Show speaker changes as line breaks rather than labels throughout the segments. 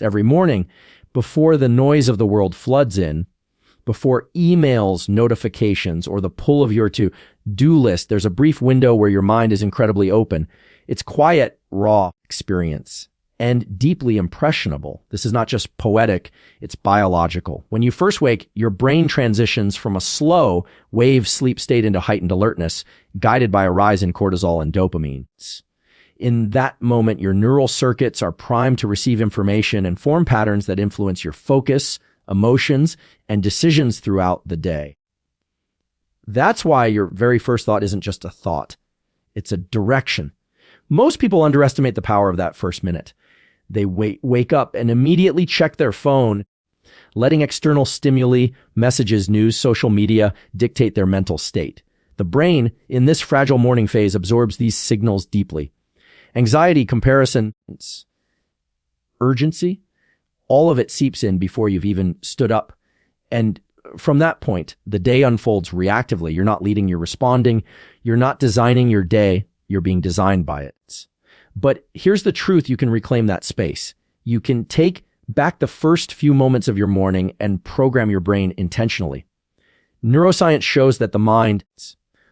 every morning, before the noise of the world floods in, before emails, notifications, or the pull of your to-do list, there's a brief window where your mind is incredibly open. It's quiet, raw experience and deeply impressionable. This is not just poetic, it's biological. When you first wake, your brain transitions from a slow wave sleep state into heightened alertness, guided by a rise in cortisol and dopamine. In that moment, your neural circuits are primed to receive information and form patterns that influence your focus, emotions, and decisions throughout the day. That's why your very first thought isn't just a thought. It's a direction. Most people underestimate the power of that first minute. They wake up and immediately check their phone, letting external stimuli, messages, news, social media dictate their mental state. The brain, in this fragile morning phase, absorbs these signals deeply. Anxiety, comparison, urgency, all of it seeps in before you've even stood up. And from that point, the day unfolds reactively. You're not leading, you're responding. You're not designing your day, you're being designed by it. But here's the truth, you can reclaim that space. You can take back the first few moments of your morning and program your brain intentionally. Neuroscience shows that the mind,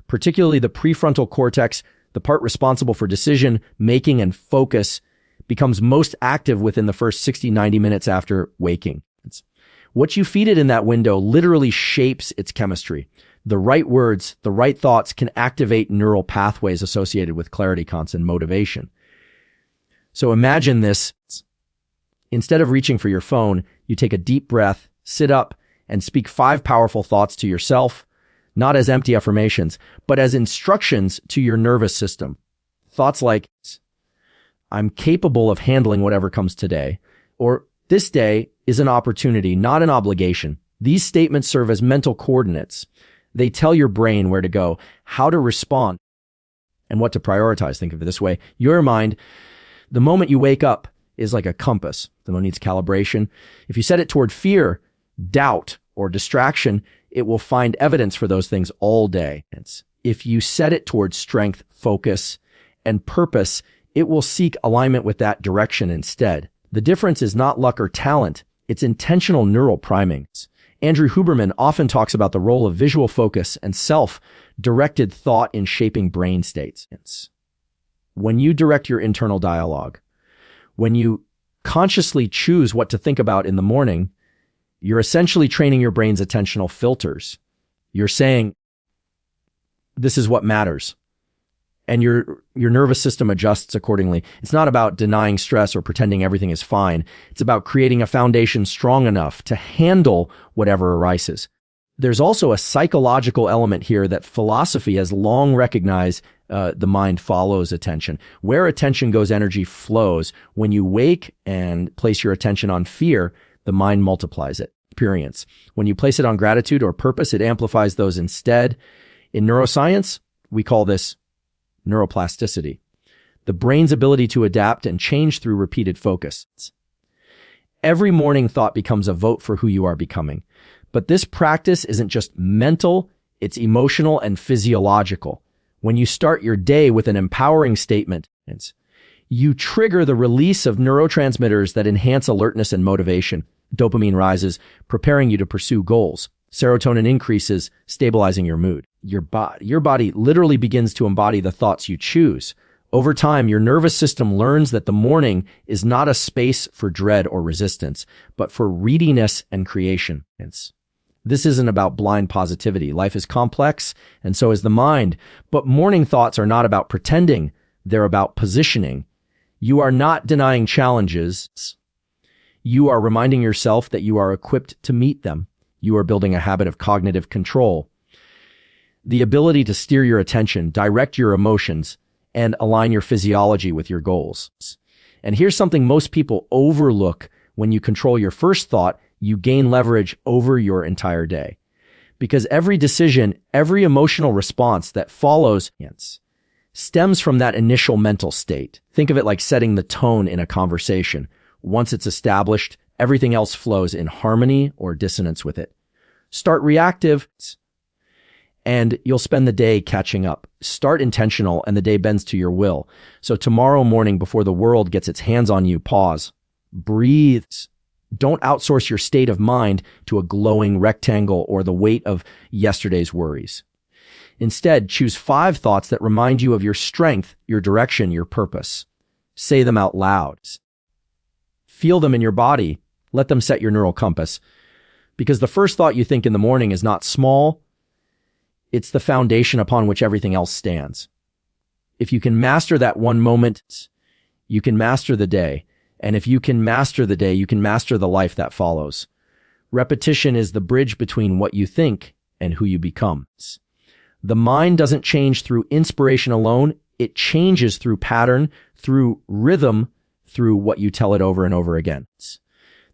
particularly the prefrontal cortex, the part responsible for decision making and focus, becomes most active within the first 60-90 minutes after waking. What you feed it in that window literally shapes its chemistry. The right words, the right thoughts can activate neural pathways associated with clarity, confidence, and motivation. So imagine this. Instead of reaching for your phone, you take a deep breath, sit up, and speak 5 powerful thoughts to yourself, not as empty affirmations, but as instructions to your nervous system. Thoughts like, I'm capable of handling whatever comes today, or this day is an opportunity, not an obligation. These statements serve as mental coordinates. They tell your brain where to go, how to respond, and what to prioritize. Think of it this way. Your mind, the moment you wake up, is like a compass. The one needs calibration. If you set it toward fear, doubt, or distraction, it will find evidence for those things all day. If you set it towards strength, focus, and purpose, it will seek alignment with that direction instead. The difference is not luck or talent. It's intentional neural priming. Andrew Huberman often talks about the role of visual focus and self-directed thought in shaping brain states. When you direct your internal dialogue, when you consciously choose what to think about in the morning, you're essentially training your brain's attentional filters. You're saying, this is what matters. And your nervous system adjusts accordingly. It's not about denying stress or pretending everything is fine. It's about creating a foundation strong enough to handle whatever arises. There's also a psychological element here that philosophy has long recognized. The mind follows attention. Where attention goes, energy flows. When you wake and place your attention on fear, the mind multiplies it. Experience. When you place it on gratitude or purpose, it amplifies those instead. In neuroscience, we call this neuroplasticity, the brain's ability to adapt and change through repeated focus. Every morning thought becomes a vote for who you are becoming. But this practice isn't just mental, it's emotional and physiological. When you start your day with an empowering statement, you trigger the release of neurotransmitters that enhance alertness and motivation. Dopamine rises, preparing you to pursue goals. Serotonin increases, stabilizing your mood. Your body literally begins to embody the thoughts you choose. Over time, your nervous system learns that the morning is not a space for dread or resistance, but for readiness and creation. This isn't about blind positivity. Life is complex, and so is the mind. But morning thoughts are not about pretending. They're about positioning. You are not denying challenges. You are reminding yourself that you are equipped to meet them. You are building a habit of cognitive control, the ability to steer your attention, direct your emotions, and align your physiology with your goals. And here's something most people overlook. When you control your first thought, you gain leverage over your entire day. Because every decision, every emotional response that follows stems from that initial mental state. Think of it like setting the tone in a conversation. Once it's established, everything else flows in harmony or dissonance with it. Start reactive, and you'll spend the day catching up. Start intentional, and the day bends to your will. So tomorrow morning, before the world gets its hands on you, pause. Breathe. Don't outsource your state of mind to a glowing rectangle or the weight of yesterday's worries. Instead, choose 5 thoughts that remind you of your strength, your direction, your purpose. Say them out loud. Feel them in your body. Let them set your neural compass. Because the first thought you think in the morning is not small. It's the foundation upon which everything else stands. If you can master that one moment, you can master the day. And if you can master the day, you can master the life that follows. Repetition is the bridge between what you think and who you become. The mind doesn't change through inspiration alone. It changes through pattern, through rhythm, through what you tell it over and over again.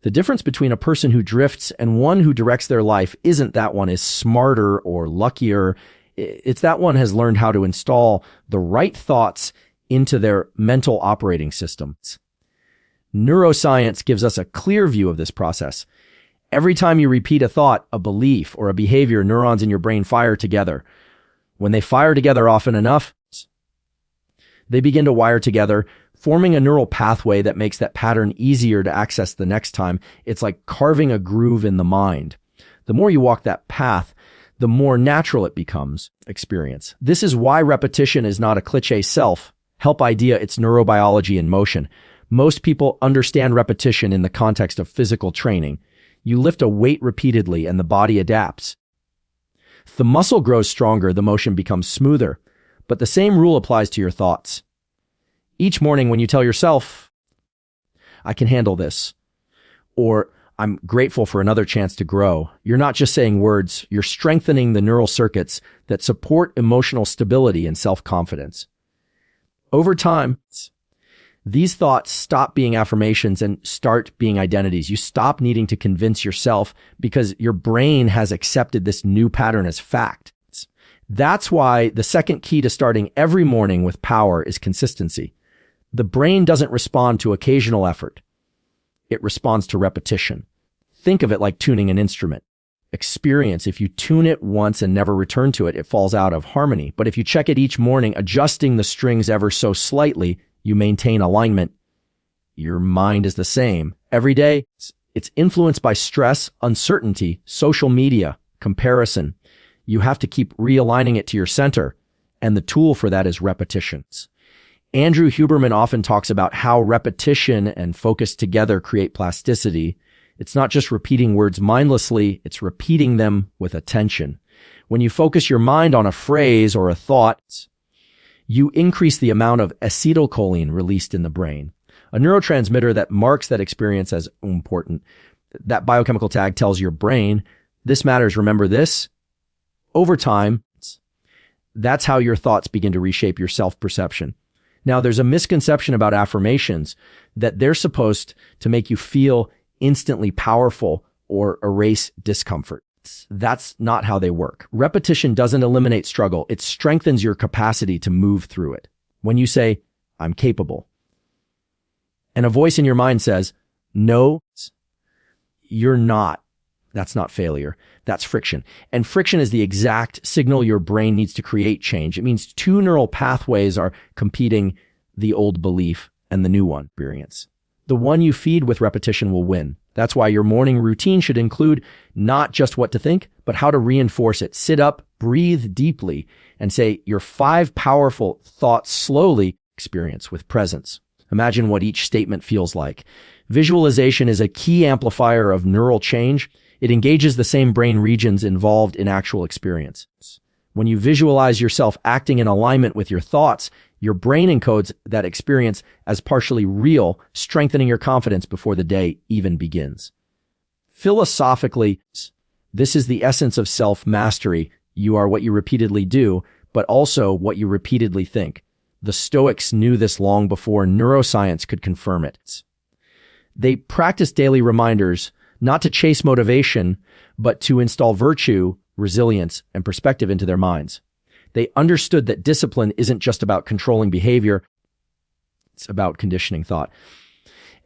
The difference between a person who drifts and one who directs their life isn't that one is smarter or luckier. It's that one has learned how to install the right thoughts into their mental operating systems. Neuroscience gives us a clear view of this process. Every time you repeat a thought, a belief, or a behavior, neurons in your brain fire together. When they fire together often enough, they begin to wire together, forming a neural pathway that makes that pattern easier to access the next time. It's like carving a groove in the mind. The more you walk that path, the more natural it becomes experience. This is why repetition is not a cliché self-help idea. It's neurobiology in motion. Most people understand repetition in the context of physical training. You lift a weight repeatedly and the body adapts. The muscle grows stronger, the motion becomes smoother. But the same rule applies to your thoughts. Each morning when you tell yourself, I can handle this, or I'm grateful for another chance to grow, you're not just saying words, you're strengthening the neural circuits that support emotional stability and self-confidence. Over time, these thoughts stop being affirmations and start being identities. You stop needing to convince yourself because your brain has accepted this new pattern as fact. That's why the second key to starting every morning with power is consistency. The brain doesn't respond to occasional effort. It responds to repetition. Think of it like tuning an instrument. Experience, if you tune it once and never return to it, it falls out of harmony. But if you check it each morning, adjusting the strings ever so slightly, you maintain alignment. Your mind is the same. Every day, it's influenced by stress, uncertainty, social media, comparison. You have to keep realigning it to your center, and the tool for that is repetitions. Andrew Huberman often talks about how repetition and focus together create plasticity. It's not just repeating words mindlessly, it's repeating them with attention. When you focus your mind on a phrase or a thought, you increase the amount of acetylcholine released in the brain, a neurotransmitter that marks that experience as important. That biochemical tag tells your brain, this matters, remember this. Over time, that's how your thoughts begin to reshape your self-perception. Now, there's a misconception about affirmations that they're supposed to make you feel instantly powerful or erase discomfort. That's not how they work. Repetition doesn't eliminate struggle. It strengthens your capacity to move through it. When you say, I'm capable, and a voice in your mind says, no, you're not. That's not failure. That's friction. And friction is the exact signal your brain needs to create change. It means 2 neural pathways are competing, the old belief and the new one experience. The one you feed with repetition will win. That's why your morning routine should include not just what to think, but how to reinforce it. Sit up, breathe deeply, and say your 5 powerful thoughts slowly. Experience with presence. Imagine what each statement feels like. Visualization is a key amplifier of neural change. It engages the same brain regions involved in actual experience. When you visualize yourself acting in alignment with your thoughts, your brain encodes that experience as partially real, strengthening your confidence before the day even begins. Philosophically, this is the essence of self-mastery. You are what you repeatedly do, but also what you repeatedly think. The Stoics knew this long before neuroscience could confirm it. They practiced daily reminders not to chase motivation, but to install virtue, resilience, and perspective into their minds. They understood that discipline isn't just about controlling behavior. It's about conditioning thought.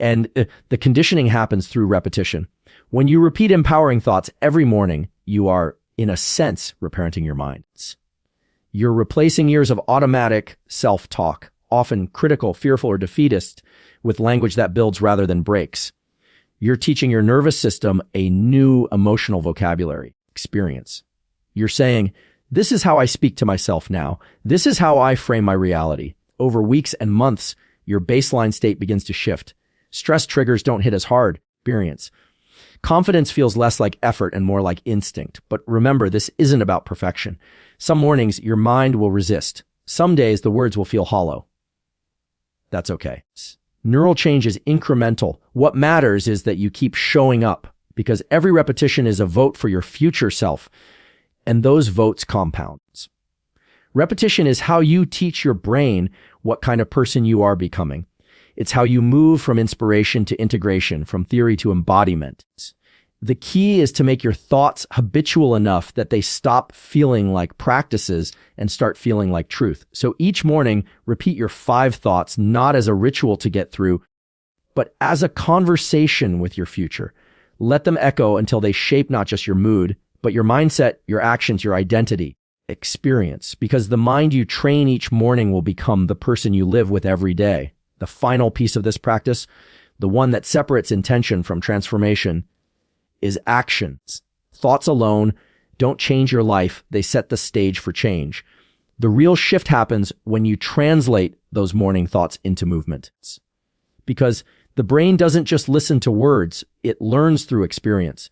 And the conditioning happens through repetition. When you repeat empowering thoughts every morning, you are, in a sense, reparenting your mind. You're replacing years of automatic self-talk, often critical, fearful, or defeatist, with language that builds rather than breaks. You're teaching your nervous system a new emotional vocabulary, experience. You're saying, this is how I speak to myself now. This is how I frame my reality. Over weeks and months, your baseline state begins to shift. Stress triggers don't hit as hard. Experience. Confidence feels less like effort and more like instinct. But remember, this isn't about perfection. Some mornings, your mind will resist. Some days, the words will feel hollow. That's okay. Neural change is incremental. What matters is that you keep showing up, because every repetition is a vote for your future self, and those votes compound. Repetition is how you teach your brain what kind of person you are becoming. It's how you move from inspiration to integration, from theory to embodiment. The key is to make your thoughts habitual enough that they stop feeling like practices and start feeling like truth. So each morning, repeat your 5 thoughts, not as a ritual to get through, but as a conversation with your future. Let them echo until they shape not just your mood, but your mindset, your actions, your identity, experience. Because the mind you train each morning will become the person you live with every day. The final piece of this practice, the one that separates intention from transformation, is actions. Thoughts alone don't change your life. They set the stage for change. The real shift happens when you translate those morning thoughts into movement. Because the brain doesn't just listen to words, it learns through experience.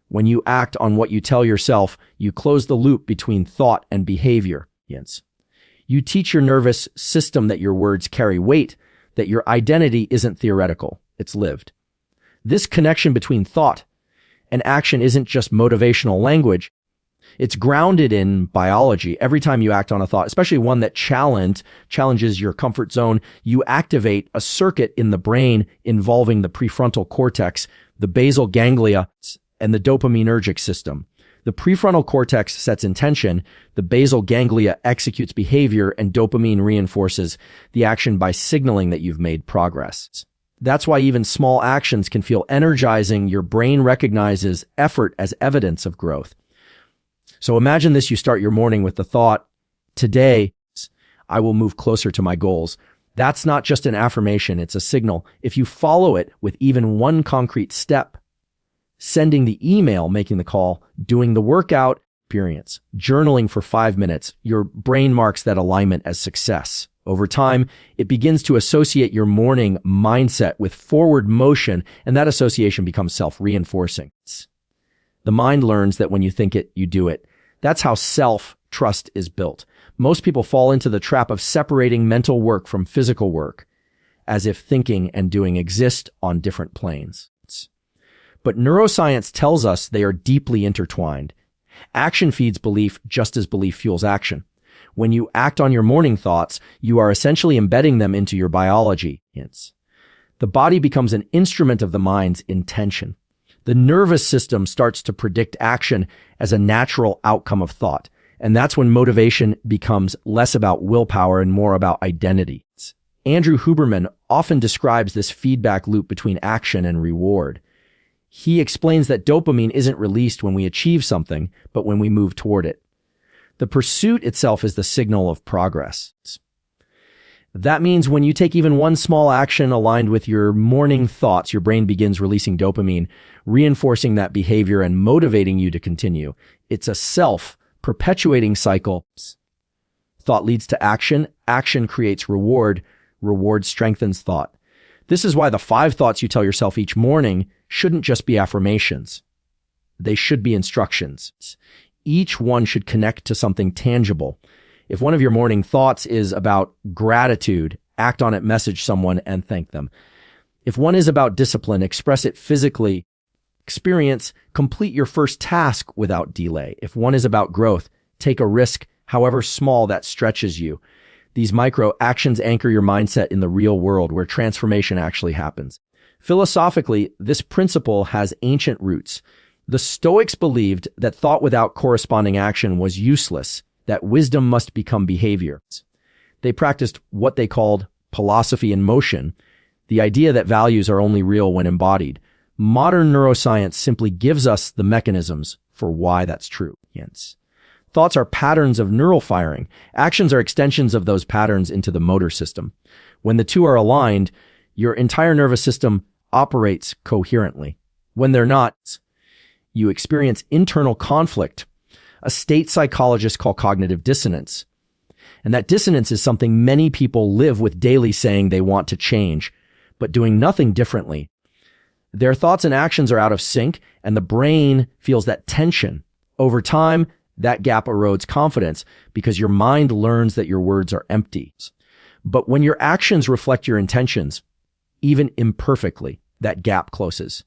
When you act on what you tell yourself, you close the loop between thought and behavior. You teach your nervous system that your words carry weight, that your identity isn't theoretical, it's lived. This connection between thought and action isn't just motivational language. It's grounded in biology. Every time you act on a thought, especially one that challenges your comfort zone, you activate a circuit in the brain involving the prefrontal cortex, the basal ganglia, and the dopaminergic system. The prefrontal cortex sets intention, the basal ganglia executes behavior, and dopamine reinforces the action by signaling that you've made progress. That's why even small actions can feel energizing. Your brain recognizes effort as evidence of growth. So imagine this, you start your morning with the thought, today, I will move closer to my goals. That's not just an affirmation, it's a signal. If you follow it with even one concrete step, sending the email, making the call, doing the workout, experience, journaling for 5 minutes, your brain marks that alignment as success. Over time, it begins to associate your morning mindset with forward motion, and that association becomes self-reinforcing. The mind learns that when you think it, you do it. That's how self-trust is built. Most people fall into the trap of separating mental work from physical work, as if thinking and doing exist on different planes. But neuroscience tells us they are deeply intertwined. Action feeds belief just as belief fuels action. When you act on your morning thoughts, you are essentially embedding them into your biology. The body becomes an instrument of the mind's intention. The nervous system starts to predict action as a natural outcome of thought. And that's when motivation becomes less about willpower and more about identity. Andrew Huberman often describes this feedback loop between action and reward. He explains that dopamine isn't released when we achieve something, but when we move toward it. The pursuit itself is the signal of progress. That means when you take even one small action aligned with your morning thoughts, your brain begins releasing dopamine, reinforcing that behavior and motivating you to continue. It's a self-perpetuating cycle. Thought leads to action. Action creates reward. Reward strengthens thought. This is why the 5 thoughts you tell yourself each morning shouldn't just be affirmations. They should be instructions. Each one should connect to something tangible. If one of your morning thoughts is about gratitude, act on it, message someone, and thank them. If one is about discipline, express it physically. Experience, complete your first task without delay. If one is about growth, take a risk, however small, that stretches you. These micro actions anchor your mindset in the real world where transformation actually happens. Philosophically, this principle has ancient roots. The Stoics believed that thought without corresponding action was useless, that wisdom must become behavior. They practiced what they called philosophy in motion, the idea that values are only real when embodied. Modern neuroscience simply gives us the mechanisms for why that's true. Thoughts are patterns of neural firing. Actions are extensions of those patterns into the motor system. When the two are aligned, Your entire nervous system operates coherently. When they're not, you experience internal conflict, a state psychologists call cognitive dissonance. And that dissonance is something many people live with daily, saying they want to change, but doing nothing differently. Their thoughts and actions are out of sync, and the brain feels that tension. Over time, that gap erodes confidence because your mind learns that your words are empty. But when your actions reflect your intentions, even imperfectly, that gap closes.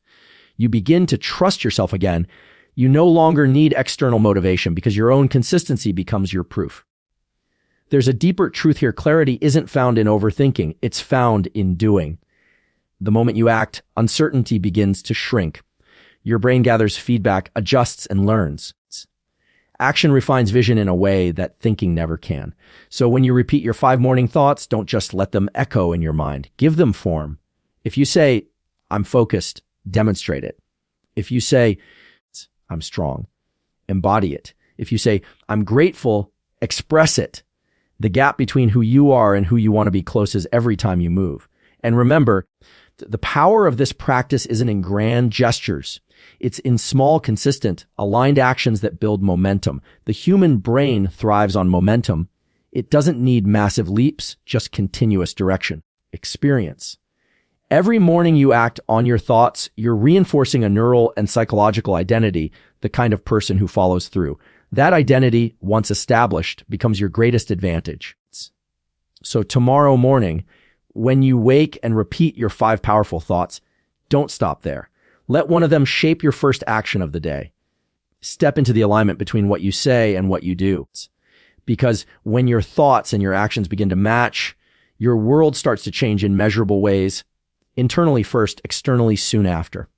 You begin to trust yourself again. You no longer need external motivation because your own consistency becomes your proof. There's a deeper truth here. Clarity isn't found in overthinking. It's found in doing. The moment you act, uncertainty begins to shrink. Your brain gathers feedback, adjusts, and learns. Action refines vision in a way that thinking never can. So when you repeat your 5 morning thoughts, don't just let them echo in your mind. Give them form. If you say, I'm focused, demonstrate it. If you say, I'm strong, embody it. If you say, I'm grateful, express it. The gap between who you are and who you want to be closes every time you move. And remember, the power of this practice isn't in grand gestures. It's in small, consistent, aligned actions that build momentum. The human brain thrives on momentum. It doesn't need massive leaps, just continuous direction. Experience. Every morning you act on your thoughts, you're reinforcing a neural and psychological identity, the kind of person who follows through. That identity, once established, becomes your greatest advantage. So tomorrow morning, when you wake and repeat your 5 powerful thoughts, don't stop there. Let one of them shape your first action of the day. Step into the alignment between what you say and what you do. Because when your thoughts and your actions begin to match, your world starts to change in measurable ways, internally first, externally soon after.